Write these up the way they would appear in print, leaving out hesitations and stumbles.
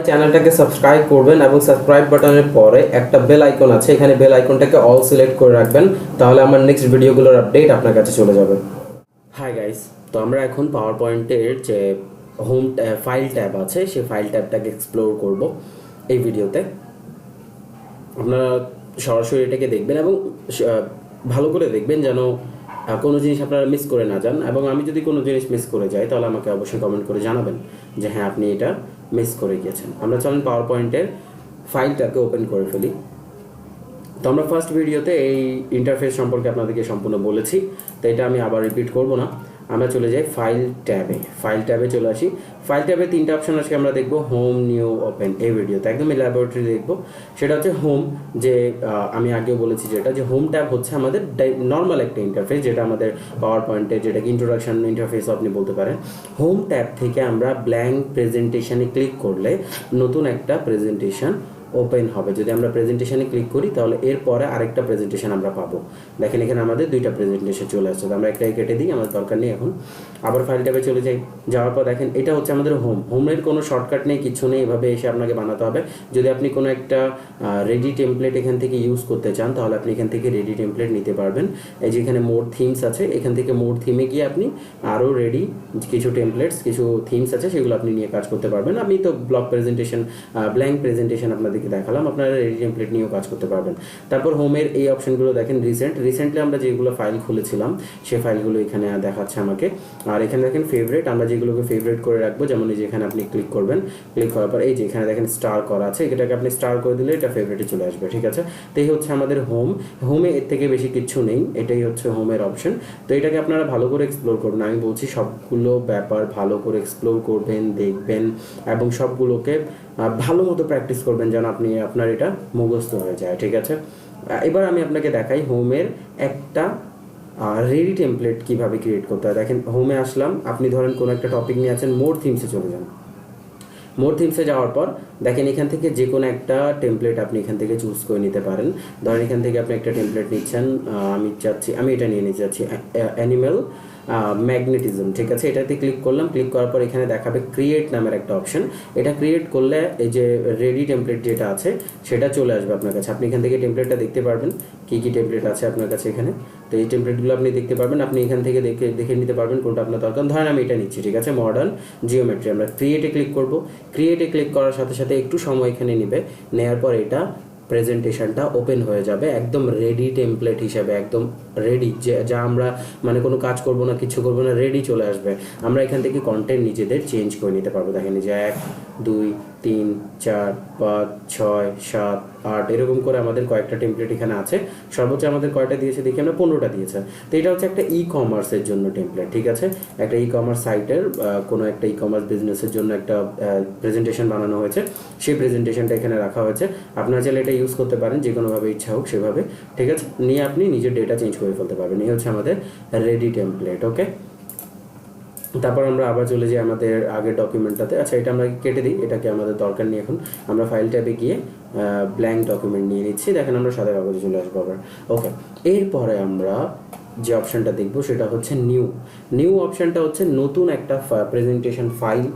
চ্যানেলটাকে সাবস্ক্রাইব করবেন এবং সাবস্ক্রাইব বাটনের পরে একটা বেল আইকন আছে, এখানে বেল আইকনটাকে অল সিলেক্ট করে রাখবেন, তাহলে আমার নেক্সট ভিডিওগুলোর আপডেট আপনার কাছে চলে যাবে। হাই গাইস, তো আমরা এখন পাওয়ার পয়েন্টের যে হোম ফাইল ট্যাব আছে সেই ফাইল ট্যাবটাকে এক্সপ্লোর করব এই ভিডিওতে। আপনারা সরাসরি এটাকে দেখবেন এবং ভালো করে দেখবেন যেন কোনো জিনিস আপনারা মিস করে না যান, এবং আমি যদি কোনো জিনিস মিস করে যাই তাহলে আমাকে অবশ্যই কমেন্ট করে জানাবেন যে হ্যাঁ আপনি এটা মিস করে গিয়েছেন। আমরা চলেন পাওয়ার পয়েন্টের ফাইলটাকে ওপেন করে ফেলি। তো আমরা ফার্স্ট ভিডিওতে এই ইন্টারফেস সম্পর্কে আপনাদেরকে সম্পূর্ণ বলেছি, তো এটা আমি আবার রিপিট করব না। আমরা চলে যাই ফাইল ট্যাবে চলে আসি। ফাইল ট্যাবে তিনটা অপশন আজকে আমরা দেখবো, হোম, নিউ, ওপেন। এই ভিডিওতে একদম ল্যাবরেটরি দেখবো। সেটা হচ্ছে হোম, যে আমি আগেও বলেছি যেটা যে হোম ট্যাব হচ্ছে আমাদের নর্মাল একটা ইন্টারফেস, যেটা আমাদের পাওয়ার পয়েন্টের যেটাকে ইন্ট্রোডাকশন ইন্টারফেস আপনি বলতে পারেন। হোম ট্যাব থেকে আমরা ব্ল্যাঙ্ক প্রেজেন্টেশনে ক্লিক করলে নতুন একটা প্রেজেন্টেশন ওপেন হবে। যদি আমরা প্রেজেন্টেশনে ক্লিক করি তাহলে এরপরে আরেকটা প্রেজেন্টেশন আমরা পাবো। দেখেন এখানে আমাদের দুইটা প্রেজেন্টেশন চলে আসছে, তো আমরা একটাই কেটে দিই, আমাদের দরকার নেই এখন। আবার ফাইল ট্যাবে চলে যাই, যাওয়ার পর দেখেন এটা হচ্ছে আমাদের হোমের কোনো শর্টকাট নেই, কিছু নেই, এভাবে এসে আপনাকে বানাতে হবে। যদি আপনি কোনো একটা রেডি টেমপ্লেট এখান থেকে ইউজ করতে চান তাহলে আপনি এখান থেকে রেডি টেমপ্লেট নিতে পারবেন। এই যে এখানে মোর থিমস আছে, এখান থেকে মোর থিমে গিয়ে আপনি আরও রেডি কিছু টেমপ্লেটস, কিছু থিমস আছে সেগুলো আপনি নিয়ে কাজ করতে পারবেন। আমি তো ব্ল্যাঙ্ক প্রেজেন্টেশন আপনাদেরকে দেখালাম, আপনারা রেডি টেমপ্লেট নিয়েও কাজ করতে পারবেন। তারপর হোমের এই অপশনগুলো দেখেন, রিসেন্টলি আমরা যেগুলো ফাইল খুলেছিলাম সেই ফাইলগুলো এখানে দেখাচ্ছে আমাকে। আর এখানে দেখেন ফেভারিট, আমরা যেগুলোকে ফেভারিট করে রাখবো, যেমন এই যে এখানে আপনি ক্লিক করবেন, ক্লিক করার পর এই যে এখানে দেখেন স্টার করা আছে, এটাকে আপনি স্টার করে দিলে এটা ফেভারিটে চলে আসবে। ঠিক আছে, তো এই হচ্ছে আমাদের হোমে এর থেকে বেশি কিছু নেই, এটাই হচ্ছে হোমের অপশন। তো এটাকে আপনারা ভালো করে এক্সপ্লোর করবেন, আমি বলছি সবগুলো ব্যাপার ভালো করে এক্সপ্লোর করবেন, দেখবেন এবং সবগুলোকে ভালো মতো প্র্যাকটিস করবেন যেন আপনার এটা মুখস্থ হয়ে যায়। ঠিক আছে, এবার আমি আপনাকে দেখাই হোমের একটা রেডি টেমপ্লেট কীভাবে ক্রিয়েট করতে হয়। দেখেন হোমে আসলাম, আপনি ধরেন কোনো একটা টপিক নিয়ে আছেন, মোর থিমসে চলে যান। মোর থিমসে যাওয়ার পর দেখেন এখান থেকে যে কোনো একটা টেমপ্লেট আপনি এখান থেকে চুজ করে নিতে পারেন। ধরেন এখান থেকে আপনি একটা টেমপ্লেট নিচ্ছেন, আমি এটা নিয়ে নিতে চাচ্ছি, অ্যানিম্যাল ম্যাগনেটিজম। ঠিক আছে, এটাতে ক্লিক করলাম, ক্লিক করার পর এখানে দেখাবে ক্রিয়েট নামের একটা অপশন। এটা ক্রিয়েট করলে এই যে রেডি টেমপ্লেট যেটা আছে সেটা চলে আসবে আপনার কাছে। আপনি এখান থেকে টেমপ্লেটটা দেখতে পারবেন, কী কী টেমপ্লেট আছে আপনার কাছে এখানে। তো এই টেমপ্লেটগুলো আপনি দেখতে পারবেন, আপনি এখান থেকে দেখে নিতে পারবেন কোনটা আপনার দরকার। ধরেন আমি এটা নিচ্ছি, ঠিক আছে, মডার্ন জিওমেট্রি। আমরা ক্রিয়েটে ক্লিক করব, ক্রিয়েটে ক্লিক করার সাথে সাথে একটু সময় এখানে নেবে, নেওয়ার পর এটা প্রেজেন্টেশনটা ওপেন হয়ে যাবে একদম রেডি টেমপ্লেট হিসেবে, একদম রেডি, যা আমরা মানে কোনো কাজ করব না, কিছু করবো না, রেডি চলে আসবে। আমরা এখান থেকে কন্টেন্ট নিজেদের চেঞ্জ করে নিতে পারবো। দেখেন যে 1 2 3 4 5 6 7 8 এরকম করে আমাদের কয়েকটা টেমপ্লেট এখানে আছে। সর্বোচ্চ আমাদের কয়টা দিয়েছে দেখি আমরা, 15টা দিয়েছে। তো এটা হচ্ছে একটা ই কমার্সের জন্য টেমপ্লেট। ঠিক আছে, একটা ই কমার্স সাইটের কোনো একটা ই কমার্স বিজনেসের জন্য একটা প্রেজেন্টেশন বানানো হয়েছে, সেই প্রেজেন্টেশনটা এখানে রাখা হয়েছে। আপনারা চাইলে এটা ইউজ করতে পারেন যে কোনোভাবে ইচ্ছা হোক সেভাবে। ঠিক আছে, নিয়ে আপনি নিজের ডেটা চেঞ্জ করে ফেলতে পারবেন। এই হচ্ছে আমাদের রেডি টেমপ্লেট। ওকে, তারপর আমরা আবার চলে যাই আমাদের আগের ডকুমেন্টটাতে। আচ্ছা, এটা আমরা কেটে দিই, এটাকে আমাদের দরকার নেই এখন। আমরা ফাইল ট্যাবে গিয়ে ব্ল্যাঙ্ক ডকুমেন্ট নিয়ে নিচ্ছি। দেখেন আমরা সাদা কাগজে চলে আসবো আবার। ওকে, এরপরে আমরা যে অপশানটা দেখবো সেটা হচ্ছে নিউ অপশানটা হচ্ছে নতুন একটা প্রেজেন্টেশন ফাইল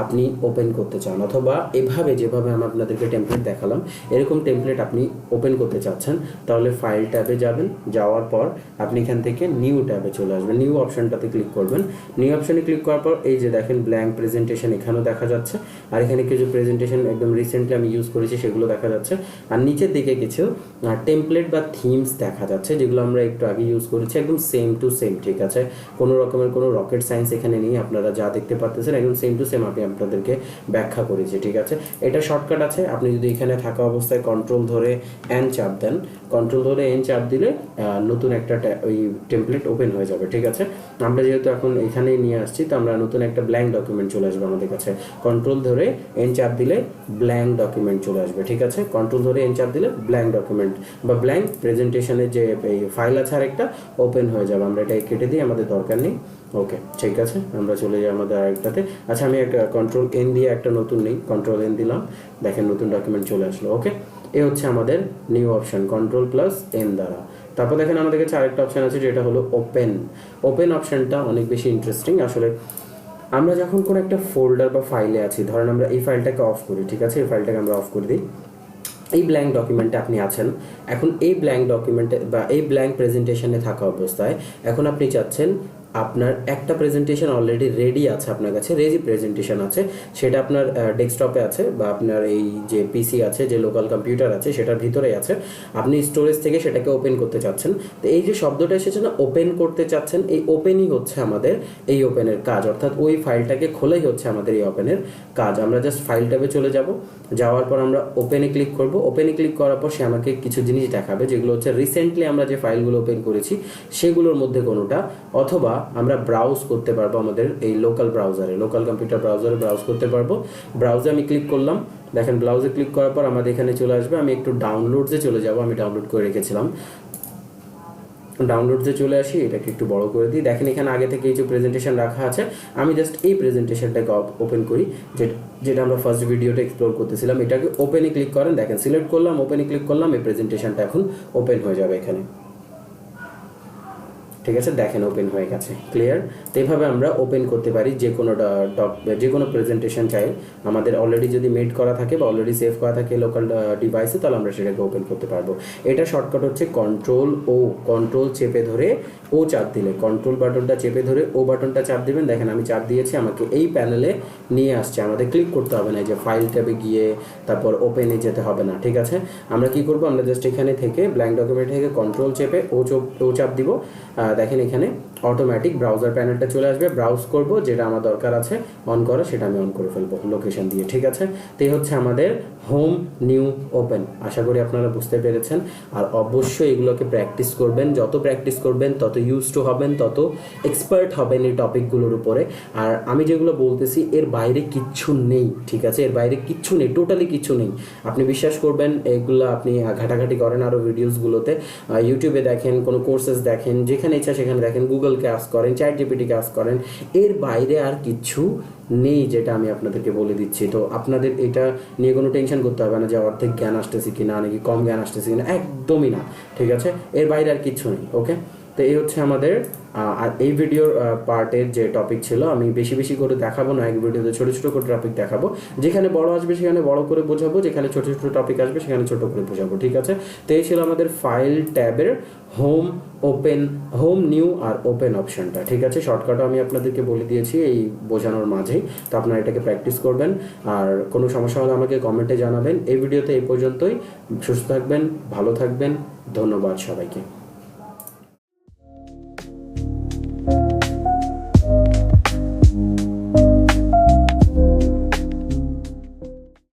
আপনি ওপেন করতে চান, অথবা এভাবে যেভাবে আমি আপনাদেরকে টেমপ্লেট দেখালাম এরকম টেমপ্লেট আপনি ওপেন করতে চাচ্ছেন, তাহলে ফাইল ট্যাবে যাবেন, যাওয়ার পর আপনি এখান থেকে নিউ ট্যাবে চলে আসবেন, নিউ অপশানটাতে ক্লিক করবেন। নিউ অপশানে ক্লিক করার পর এই যে দেখেন ব্ল্যাঙ্ক প্রেজেন্টেশন এখানেও দেখা যাচ্ছে, আর এখানে কিছু প্রেজেন্টেশন একদম রিসেন্টলি আমি ইউজ করেছি সেগুলো দেখা যাচ্ছে, আর নিচের দিকে কিছু টেমপ্লেট বা থিমস দেখা যাচ্ছে যেগুলো আমরা একটু আগে ইউজ করেছি, একদম সেম টু সেম। ঠিক আছে, কোনো রকমের কোনো রকেট সায়েন্স এখানে নেই, আপনারা যা দেখতে পাচ্ছেন একদম সেম টু সেম আমি আপনাদেরকে ব্যাখ্যা করেছি। ঠিক আছে, এটা শর্টকাট আছে, আপনি যদি এখানে থাকা অবস্থায় কন্ট্রোল ধরে এন চাপ দেন, কন্ট্রোল ধরে এন চাপ দিলে নতুন একটা ওই টেমপ্লেট ওপেন হয়ে যাবে। ঠিক আছে, আমরা যেহেতু এখন এখানেই নিয়ে আসছি তো আমরা নতুন একটা ব্ল্যাঙ্ক ডকুমেন্ট চলে আসবে আমাদের কাছে। কন্ট্রোল ধরে এন চাপ দিলে ব্ল্যাঙ্ক ডকুমেন্ট চলে আসবে। ঠিক আছে, কন্ট্রোল ধরে এন চাপ দিলে ব্ল্যাঙ্ক ডকুমেন্ট বা ব্ল্যাঙ্ক প্রেজেন্টেশনের যে ফাইল আছে আরেকটা ওপেন হয়ে যাবে। আমরা এটা কেটে দিই, আমাদের দরকার নেই। ওকে, ঠিক আছে, আমরা চলে যাই আমাদের আরেকটাতে। আচ্ছা, আমি একটা কন্ট্রোল এন দিয়ে একটা নতুন নেই, কন্ট্রোল এন দিলাম, দেখেন নতুন ডকুমেন্ট চলে আসলো। ওকে, এ হচ্ছে আমাদের new option control plus N দ্বারা। তারপর দেখেন আমাদের কাছে আরেকটা অপশন আছে যেটা হলো ওপেন অপশনটা অনেক বেশি ইন্টারেস্টিং আসলে। আমরা যখন কোনো একটা ফোল্ডার বা ফাইলে আছি, ধরেন আমরা এই ফাইলটাকে অফ করি, ঠিক আছে, এই ফাইলটাকে আমরা অফ করে দিই। এই ব্ল্যাঙ্ক ডকুমেন্টে আপনি আছেন, এখন এই ব্ল্যাঙ্ক ডকুমেন্টে বা এই ব্ল্যাঙ্ক প্রেজেন্টেশনে থাকা অবস্থায় এখন আপনি চাচ্ছেন আপনার একটা প্রেজেন্টেশন অলরেডি রেডি আছে, আপনার কাছে রেডি প্রেজেন্টেশন আছে, সেটা আপনার ডেস্কটপে আছে বা আপনার এই যে পিসি আছে, যে লোকাল কম্পিউটার আছে সেটার ভিতরেই আছে, আপনি স্টোরেজ থেকে সেটাকে ওপেন করতে চাচ্ছেন। তো এই যে শব্দটা এসেছে না, ওপেন করতে চাচ্ছেন, এই ওপেনই হচ্ছে আমাদের এই ওপেনের কাজ, অর্থাৎ ওই ফাইলটাকে খোলাই হচ্ছে আমাদের এই ওপেনের কাজ। আমরা জাস্ট ফাইল ট্যাবে চলে যাব, যাওয়ার পর আমরা ওপেনে ক্লিক করব। ওপেনে ক্লিক করার পর সে আমাকে কিছু জিনিস দেখাবে, যেগুলো হচ্ছে রিসেন্টলি আমরা যে ফাইলগুলো ওপেন করেছি সেগুলোর মধ্যে কোনোটা, অথবা আমরা ব্রাউজ করতে পারবো আমাদের এই লোকাল ব্রাউজারে, লোকাল কম্পিউটার ব্রাউজারে ব্রাউজ করতে পারবো। ব্রাউজে আমি ক্লিক করলাম, দেখেন ব্রাউজে ক্লিক করার পর আমাদের এখানে চলে আসবে। আমি একটু ডাউনলোডসে চলে যাব, আমি ডাউনলোড করে রেখেছিলাম, ডাউনলোডসে চলে আসি, এটাকে একটু বড় করে দিই। দেখেন এখানে আগে থেকে এই যে প্রেজেন্টেশন রাখা আছে, আমি জাস্ট এই প্রেজেন্টেশনটাকে ওপেন করি, যেটা আমরা ফার্স্ট ভিডিওটা এক্সপ্লোর করতেছিলাম। এটাকে ওপেনে ক্লিক করেন, দেখেন সিলেক্ট করলাম, ওপেনে ক্লিক করলাম, এই প্রেজেন্টেশনটা এখন ওপেন হয়ে যাবে এখানে, ঠিক আছে, দেখেন ওপেন হয়ে গেছে, ক্লিয়ার। তো এইভাবে আমরা ওপেন করতে পারি যে কোনো প্রেজেন্টেশন চাই আমাদের অলরেডি যদি মেড করা থাকে বা অলরেডি সেভ করা থাকে লোকাল ডিভাইসে, তাহলে আমরা সেটাকে ওপেন করতে পারবো। এটা শর্টকাট হচ্ছে কন্ট্রোল চেপে ধরে ও চাপ দিলে, কন্ট্রোল বাটনটা চেপে ধরে ও বাটনটা চাপ দিবেন। দেখেন আমি চাপ দিয়েছি, আমাকে এই প্যানেলে নিয়ে আসছে, আমাদের ক্লিক করতে হবে না, যে ফাইল ট্যাবে গিয়ে তারপর ওপেনে যেতে হবে না, ঠিক আছে। আমরা কি করব, আমরা জাস্ট এখানে থেকে ব্ল্যাঙ্ক ডকুমেন্ট থেকে কন্ট্রোল চেপে ও চাপ দিব। দেখেন এখানে অটোমেটিক ব্রাউজার প্যানেলটা চলে আসবে, ব্রাউজ করব, যেটা আমার দরকার আছে অন করা সেটা আমি অন করে ফেলবো লোকেশন দিয়ে, ঠিক আছে। তো এই হচ্ছে আমাদের হোম নিউ ওপেন। আশা করি আপনারা বুঝতে পেরেছেন। আর অবশ্যই এগুলোকে প্র্যাকটিস করবেন, যত প্র্যাকটিস করবেন তত ইউজ টু হবেন, তত এক্সপার্ট হবেন এই টপিকগুলোর উপরে। আর আমি যেগুলো বলতেছি এর বাইরে কিচ্ছু নেই, ঠিক আছে, এর বাইরে কিচ্ছু নেই, টোটালি কিচ্ছু নেই। আপনি বিশ্বাস করবেন, এগুলো আপনি ঘাটাঘাটি করেন আরও ভিডিওসগুলোতে, ইউটিউবে দেখেন, কোনো কোর্সেস দেখেন, যেখানে ইচ্ছা সেখানে দেখেন, গুগলকে আস্ক করেন, চ্যাট জিপিটিকে আস্ক করেন, এর বাইরে আর কিচ্ছু নেই যেটা আমি আপনাদেরকে বলে দিচ্ছি। তো আপনাদের এটা নিয়ে কোনো টেনশন করতে হবে না যে অর্ধেক জ্ঞান আসতেছে কি না, নাকি কম জ্ঞান আসতেছে কি না, একদমই না, ঠিক আছে, এর বাইরে আর কিচ্ছু নেই। ওকে, তো এই হচ্ছে আমাদের আর এই ভিডিওর পার্টের যে টপিক ছিল, আমি বেশি বেশি করে দেখাবো না, এক ভিডিওতে ছোটো ছোটো করে টপিক দেখাবো, যেখানে বড় আসবে সেখানে বড় করে বোঝাবো, যেখানে ছোটো ছোটো টপিক আসবে সেখানে ছোটো করে বোঝাবো, ঠিক আছে। তো এই ছিল আমাদের ফাইল ট্যাবের হোম নিউ আর ওপেন অপশনটা, ঠিক আছে। শর্টকাটও আমি আপনাদেরকে বলে দিয়েছি এই বোঝানোর মাঝেই। তো আপনারা এটাকে প্র্যাকটিস করবেন, আর কোনো সমস্যা হলে আমাকে কমেন্টে জানাবেন। এই ভিডিওতে এই পর্যন্তই, সুস্থ থাকবেন, ভালো থাকবেন, ধন্যবাদ সবাইকে।